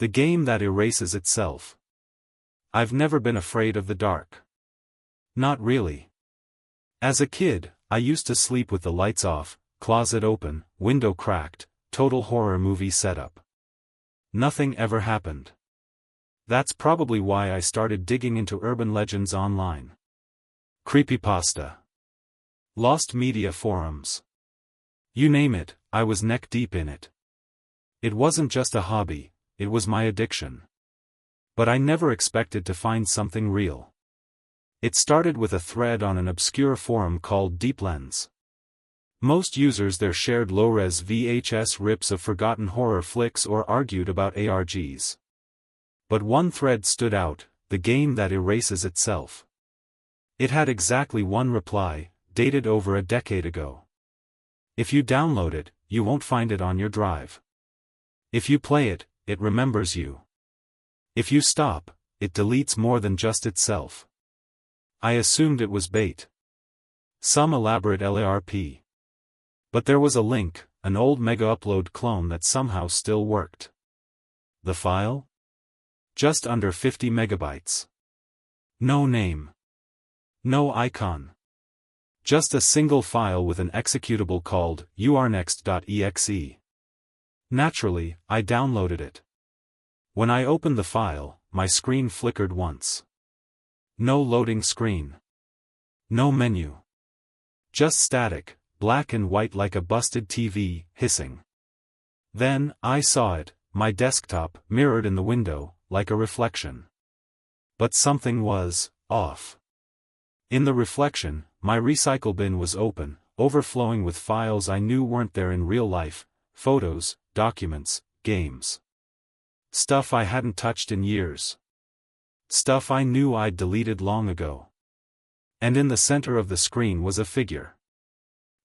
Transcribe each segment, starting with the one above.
The game that erases itself. I've never been afraid of the dark. Not really. As a kid, I used to sleep with the lights off, closet open, window cracked, total horror movie setup. Nothing ever happened. That's probably why I started digging into urban legends online. Creepypasta. Lost media forums. You name it, I was neck deep in it. It wasn't just a hobby, it was my addiction. But I never expected to find something real. It started with a thread on an obscure forum called DeepLens. Most users there shared low-res VHS rips of forgotten horror flicks or argued about ARGs. But one thread stood out, the game that erases itself. It had exactly one reply, dated over a decade ago. If you download it, you won't find it on your drive. If you play it, it remembers you. If you stop, it deletes more than just itself. I assumed it was bait. Some elaborate LARP. But there was a link, an old mega-upload clone that somehow still worked. The file? Just under 50 megabytes. No name. No icon. Just a single file with an executable called urnext.exe. Naturally, I downloaded it. When I opened the file, my screen flickered once. No loading screen. No menu. Just static, black and white like a busted TV, hissing. Then, I saw it, my desktop, mirrored in the window, like a reflection. But something was off. In the reflection, my recycle bin was open, overflowing with files I knew weren't there in real life, photos, documents, games. Stuff I hadn't touched in years. Stuff I knew I'd deleted long ago. And in the center of the screen was a figure.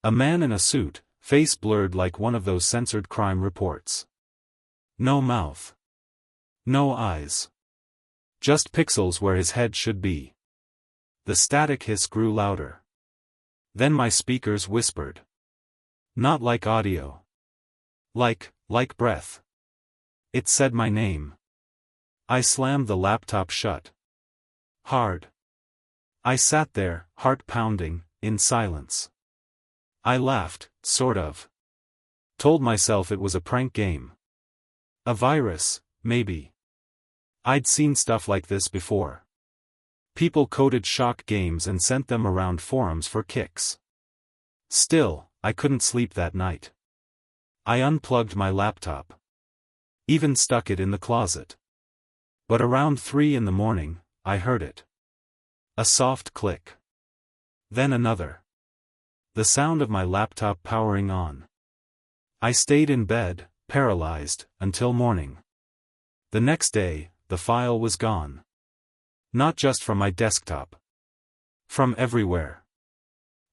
A man in a suit, face blurred like one of those censored crime reports. No mouth. No eyes. Just pixels where his head should be. The static hiss grew louder. Then my speakers whispered. Not like audio. Like breath. It said my name. I slammed the laptop shut. Hard. I sat there, heart pounding, in silence. I laughed, sort of. Told myself it was a prank game. A virus, maybe. I'd seen stuff like this before. People coded shock games and sent them around forums for kicks. Still, I couldn't sleep that night. I unplugged my laptop. Even stuck it in the closet. But around 3 in the morning, I heard it. A soft click. Then another. The sound of my laptop powering on. I stayed in bed, paralyzed, until morning. The next day, the file was gone. Not just from my desktop. From everywhere.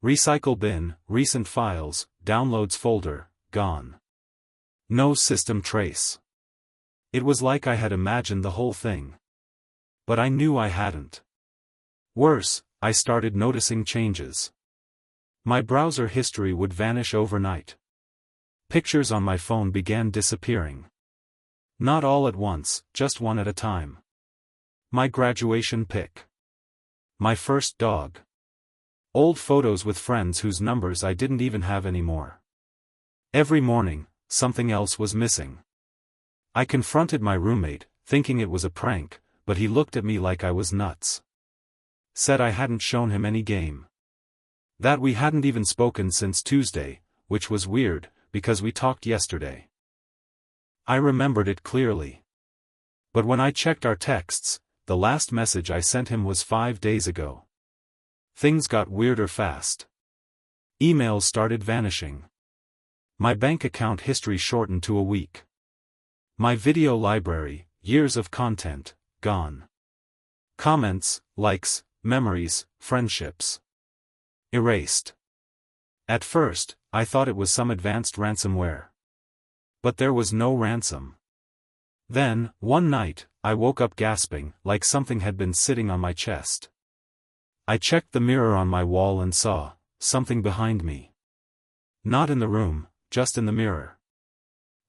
Recycle bin, recent files, downloads folder, gone. No system trace. It was like I had imagined the whole thing. But I knew I hadn't. Worse, I started noticing changes. My browser history would vanish overnight. Pictures on my phone began disappearing. Not all at once, just one at a time. My graduation pic. My first dog. Old photos with friends whose numbers I didn't even have anymore. Every morning, something else was missing. I confronted my roommate, thinking it was a prank, but he looked at me like I was nuts. Said I hadn't shown him any game. That we hadn't even spoken since Tuesday, which was weird, because we talked yesterday. I remembered it clearly. But when I checked our texts, the last message I sent him was 5 days ago. Things got weirder fast. Emails started vanishing. My bank account history shortened to a week. My video library, years of content, gone. Comments, likes, memories, friendships. Erased. At first, I thought it was some advanced ransomware. But there was no ransom. Then, one night, I woke up gasping, like something had been sitting on my chest. I checked the mirror on my wall and saw something behind me. Not in the room, just in the mirror.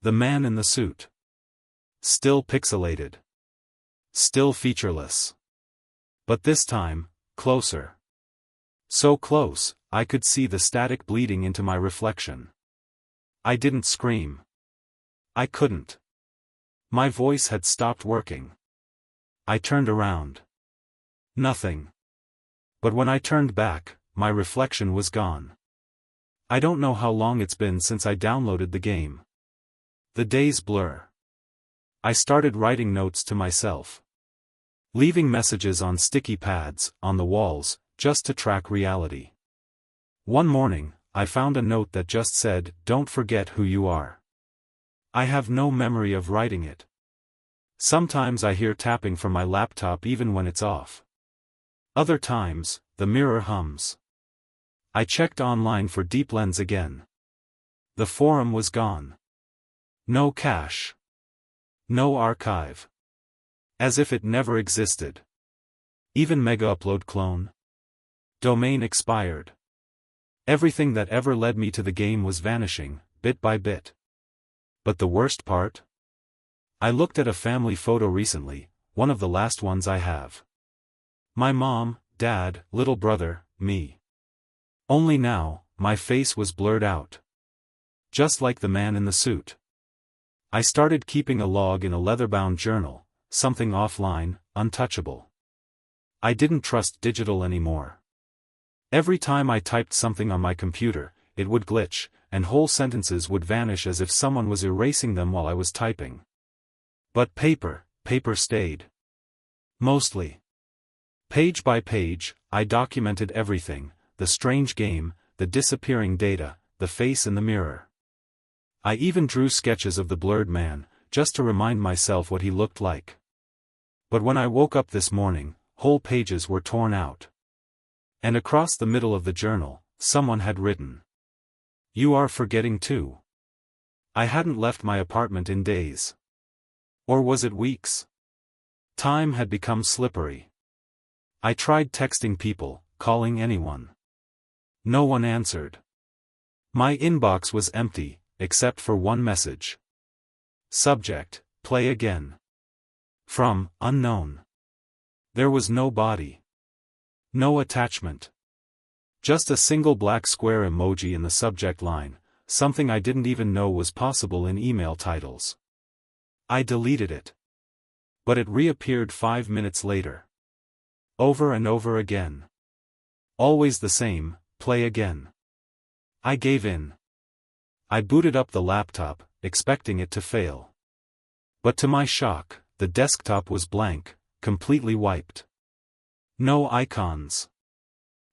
The man in the suit. Still pixelated. Still featureless. But this time, closer. So close, I could see the static bleeding into my reflection. I didn't scream. I couldn't. My voice had stopped working. I turned around. Nothing. But when I turned back, my reflection was gone. I don't know how long it's been since I downloaded the game. The days blur. I started writing notes to myself. Leaving messages on sticky pads, on the walls, just to track reality. One morning, I found a note that just said, "Don't forget who you are." I have no memory of writing it. Sometimes I hear tapping from my laptop even when it's off. Other times, the mirror hums. I checked online for Deep Lens again. The forum was gone. No cache. No archive. As if it never existed. Even Mega Upload clone. Domain expired. Everything that ever led me to the game was vanishing, bit by bit. But the worst part? I looked at a family photo recently, one of the last ones I have. My mom, dad, little brother, me. Only now, my face was blurred out. Just like the man in the suit. I started keeping a log in a leather-bound journal, something offline, untouchable. I didn't trust digital anymore. Every time I typed something on my computer, it would glitch, and whole sentences would vanish as if someone was erasing them while I was typing. But paper stayed. Mostly. Page by page, I documented everything, the strange game, the disappearing data, the face in the mirror. I even drew sketches of the blurred man, just to remind myself what he looked like. But when I woke up this morning, whole pages were torn out. And across the middle of the journal, someone had written, "You are forgetting too." I hadn't left my apartment in days. Or was it weeks? Time had become slippery. I tried texting people, calling anyone. No one answered. My inbox was empty, except for one message. Subject, play again. From, unknown. There was no body. No attachment. Just a single black square emoji in the subject line, something I didn't even know was possible in email titles. I deleted it. But it reappeared 5 minutes later. Over and over again. Always the same, play again. I gave in. I booted up the laptop, expecting it to fail. But to my shock, the desktop was blank, completely wiped. No icons.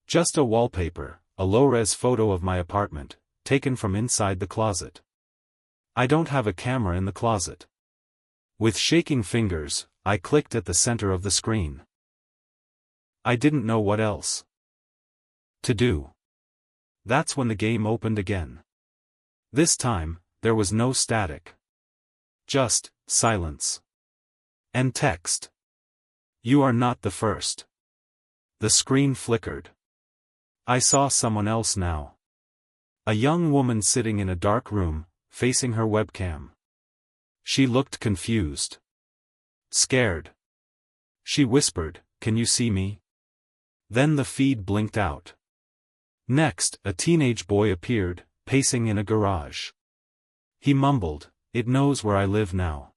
Just a wallpaper, a low-res photo of my apartment, taken from inside the closet. I don't have a camera in the closet. With shaking fingers, I clicked at the center of the screen. I didn't know what else to do. That's when the game opened again. This time, there was no static. Just silence. And text. "You are not the first." The screen flickered. I saw someone else now. A young woman sitting in a dark room, facing her webcam. She looked confused. Scared. She whispered, "Can you see me?" Then the feed blinked out. Next, a teenage boy appeared, pacing in a garage. He mumbled, "It knows where I live now."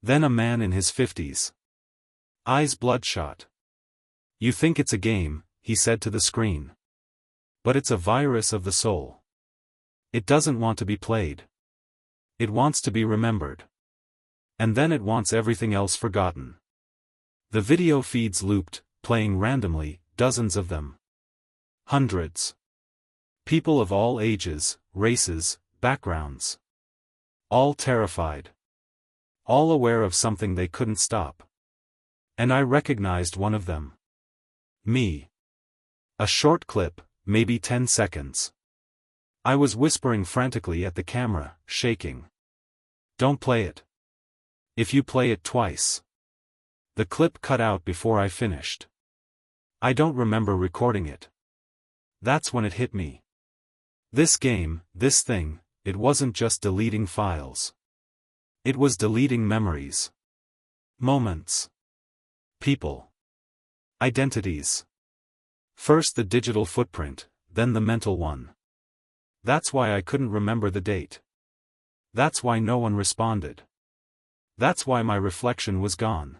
Then a man in his 50s. Eyes bloodshot. "You think it's a game," he said to the screen. "But it's a virus of the soul. It doesn't want to be played. It wants to be remembered. And then it wants everything else forgotten." The video feeds looped, playing randomly, dozens of them. Hundreds. People of all ages, races, backgrounds. All terrified. All aware of something they couldn't stop. And I recognized one of them. Me. A short clip, maybe 10 seconds. I was whispering frantically at the camera, shaking. "Don't play it. If you play it twice." The clip cut out before I finished. I don't remember recording it. That's when it hit me. This game, this thing, it wasn't just deleting files. It was deleting memories. Moments. People. Identities. First the digital footprint, then the mental one. That's why I couldn't remember the date. That's why no one responded. That's why my reflection was gone.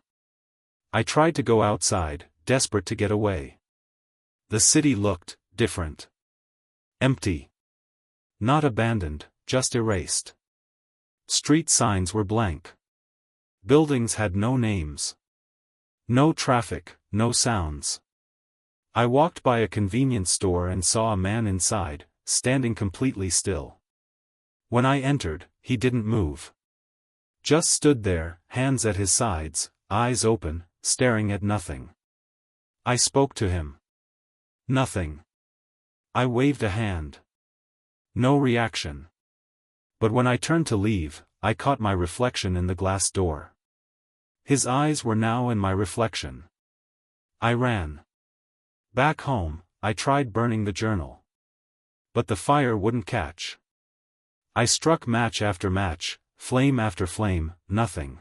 I tried to go outside, desperate to get away. The city looked different. Empty. Not abandoned, just erased. Street signs were blank. Buildings had no names. No traffic, no sounds. I walked by a convenience store and saw a man inside, standing completely still. When I entered, he didn't move. Just stood there, hands at his sides, eyes open, staring at nothing. I spoke to him. Nothing. I waved a hand. No reaction. But when I turned to leave, I caught my reflection in the glass door. His eyes were now in my reflection. I ran. Back home, I tried burning the journal. But the fire wouldn't catch. I struck match after match, flame after flame, nothing.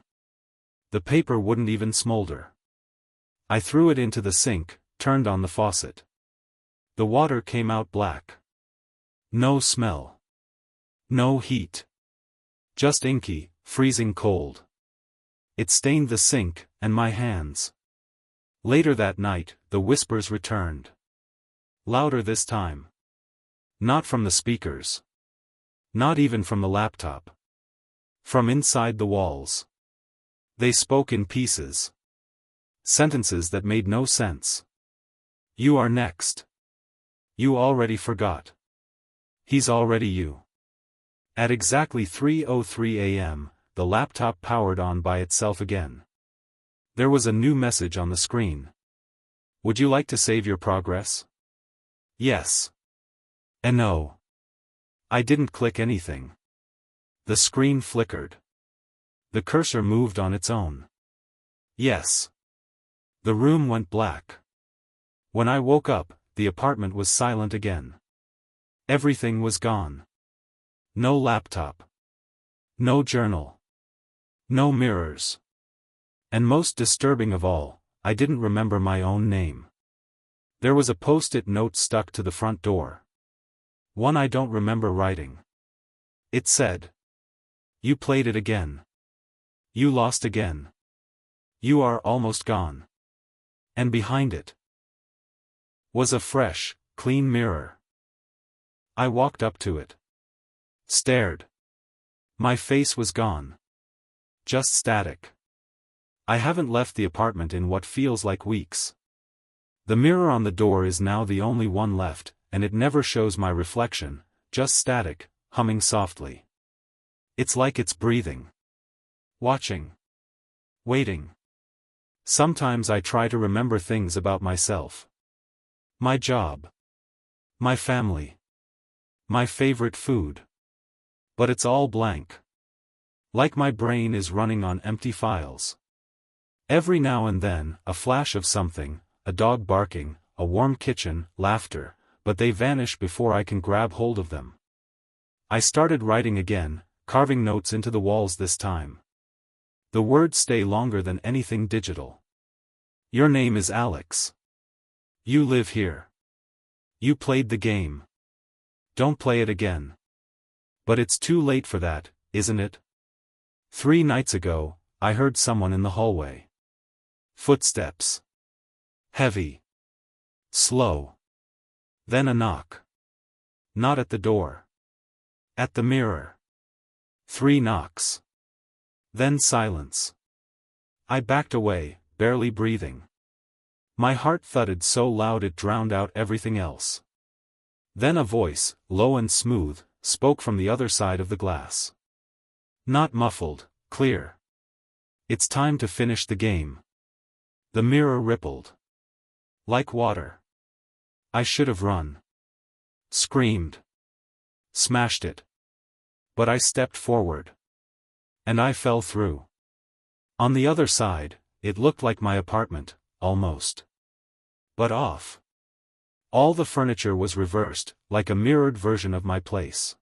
The paper wouldn't even smolder. I threw it into the sink, turned on the faucet. The water came out black. No smell. No heat. Just inky, freezing cold. It stained the sink, and my hands. Later that night, the whispers returned. Louder this time. Not from the speakers. Not even from the laptop. From inside the walls. They spoke in pieces. Sentences that made no sense. You are next. You already forgot. He's already you. At exactly 3:03 a.m., the laptop powered on by itself again. There was a new message on the screen. Would you like to save your progress? Yes. And no. I didn't click anything. The screen flickered. The cursor moved on its own. Yes. The room went black. When I woke up, the apartment was silent again. Everything was gone. No laptop. No journal. No mirrors. And most disturbing of all, I didn't remember my own name. There was a post-it note stuck to the front door. One I don't remember writing. It said, "You played it again. You lost again. You are almost gone." And behind it was a fresh, clean mirror. I walked up to it. Stared. My face was gone. Just static. I haven't left the apartment in what feels like weeks. The mirror on the door is now the only one left, and it never shows my reflection, just static, humming softly. It's like it's breathing. Watching. Waiting. Sometimes I try to remember things about myself. My job. My family. My favorite food. But it's all blank. Like my brain is running on empty files. Every now and then, a flash of something, a dog barking, a warm kitchen, laughter, but they vanish before I can grab hold of them. I started writing again, carving notes into the walls this time. The words stay longer than anything digital. Your name is Alex. You live here. You played the game. Don't play it again. But it's too late for that, isn't it? 3 nights ago, I heard someone in the hallway. Footsteps. Heavy. Slow. Then a knock. Not at the door. At the mirror. 3 knocks. Then silence. I backed away, barely breathing. My heart thudded so loud it drowned out everything else. Then a voice, low and smooth, spoke from the other side of the glass. Not muffled, clear. It's time to finish the game. The mirror rippled. Like water. I should have run. Screamed. Smashed it. But I stepped forward. And I fell through. On the other side, it looked like my apartment, almost. But off. All the furniture was reversed, like a mirrored version of my place.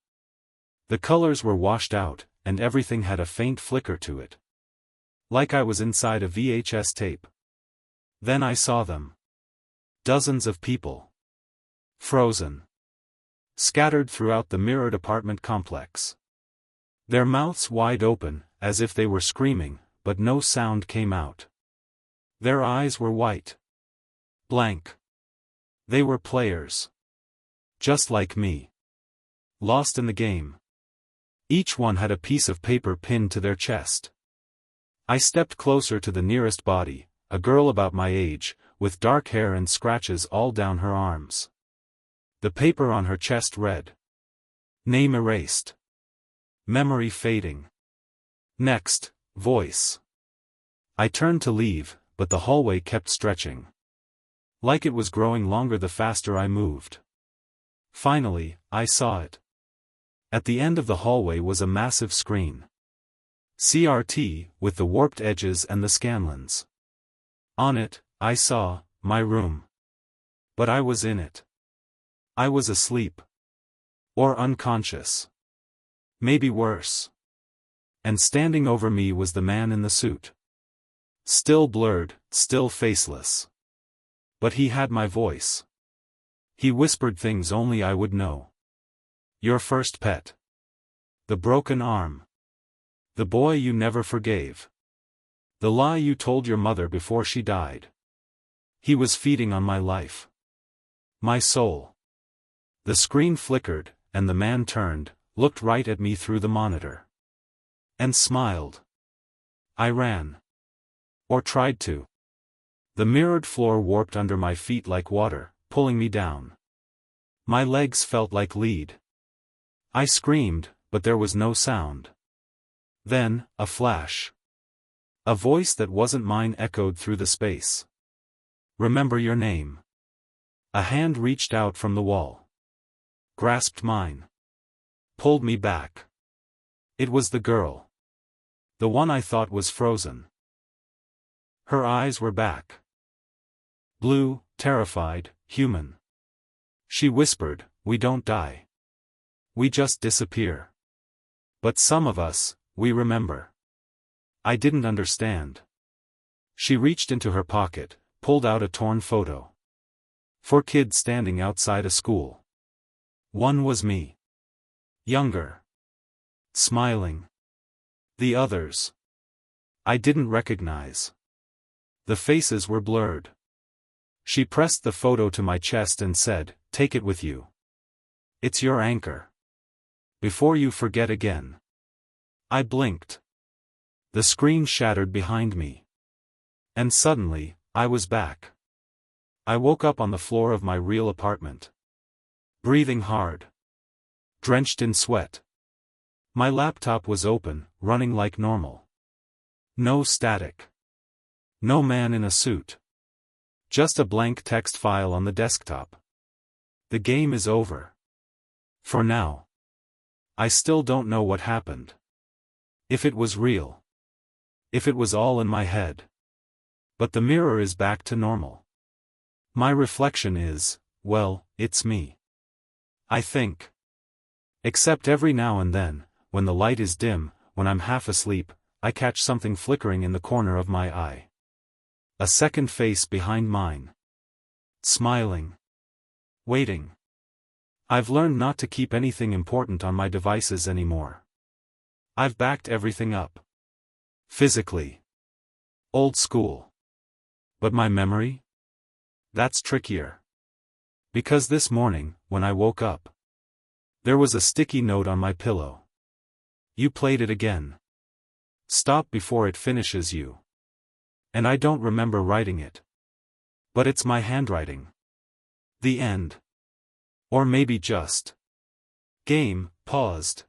The colors were washed out, and everything had a faint flicker to it. Like I was inside a VHS tape. Then I saw them. Dozens of people. Frozen. Scattered throughout the mirrored apartment complex. Their mouths wide open, as if they were screaming, but no sound came out. Their eyes were white. Blank. They were players. Just like me. Lost in the game. Each one had a piece of paper pinned to their chest. I stepped closer to the nearest body, a girl about my age, with dark hair and scratches all down her arms. The paper on her chest read. Name erased. Memory fading. Next, voice. I turned to leave, but the hallway kept stretching. Like it was growing longer the faster I moved. Finally, I saw it. At the end of the hallway was a massive screen. CRT, with the warped edges and the scanlens. On it, I saw my room. But I was in it. I was asleep. Or unconscious. Maybe worse. And standing over me was the man in the suit. Still blurred, still faceless. But he had my voice. He whispered things only I would know. Your first pet. The broken arm. The boy you never forgave. The lie you told your mother before she died. He was feeding on my life. My soul. The screen flickered, and the man turned, looked right at me through the monitor. And smiled. I ran. Or tried to. The mirrored floor warped under my feet like water, pulling me down. My legs felt like lead. I screamed, but there was no sound. Then, a flash. A voice that wasn't mine echoed through the space. Remember your name. A hand reached out from the wall. Grasped mine. Pulled me back. It was the girl. The one I thought was frozen. Her eyes were back. Blue, terrified, human. She whispered, "We don't die. We just disappear. But some of us, we remember." I didn't understand. She reached into her pocket, pulled out a torn photo. 4 kids standing outside a school. One was me. Younger. Smiling. The others. I didn't recognize. The faces were blurred. She pressed the photo to my chest and said, "Take it with you. It's your anchor. Before you forget again." I blinked. The screen shattered behind me. And suddenly, I was back. I woke up on the floor of my real apartment. Breathing hard. Drenched in sweat. My laptop was open, running like normal. No static. No man in a suit. Just a blank text file on the desktop. The game is over. For now. I still don't know what happened. If it was real. If it was all in my head. But the mirror is back to normal. My reflection is, well, it's me. I think. Except every now and then, when the light is dim, when I'm half asleep, I catch something flickering in the corner of my eye. A second face behind mine. Smiling. Waiting. I've learned not to keep anything important on my devices anymore. I've backed everything up. Physically. Old school. But my memory? That's trickier. Because this morning, when I woke up, there was a sticky note on my pillow. You played it again. Stop before it finishes you. And I don't remember writing it. But it's my handwriting. The end. Or maybe just. Game, paused.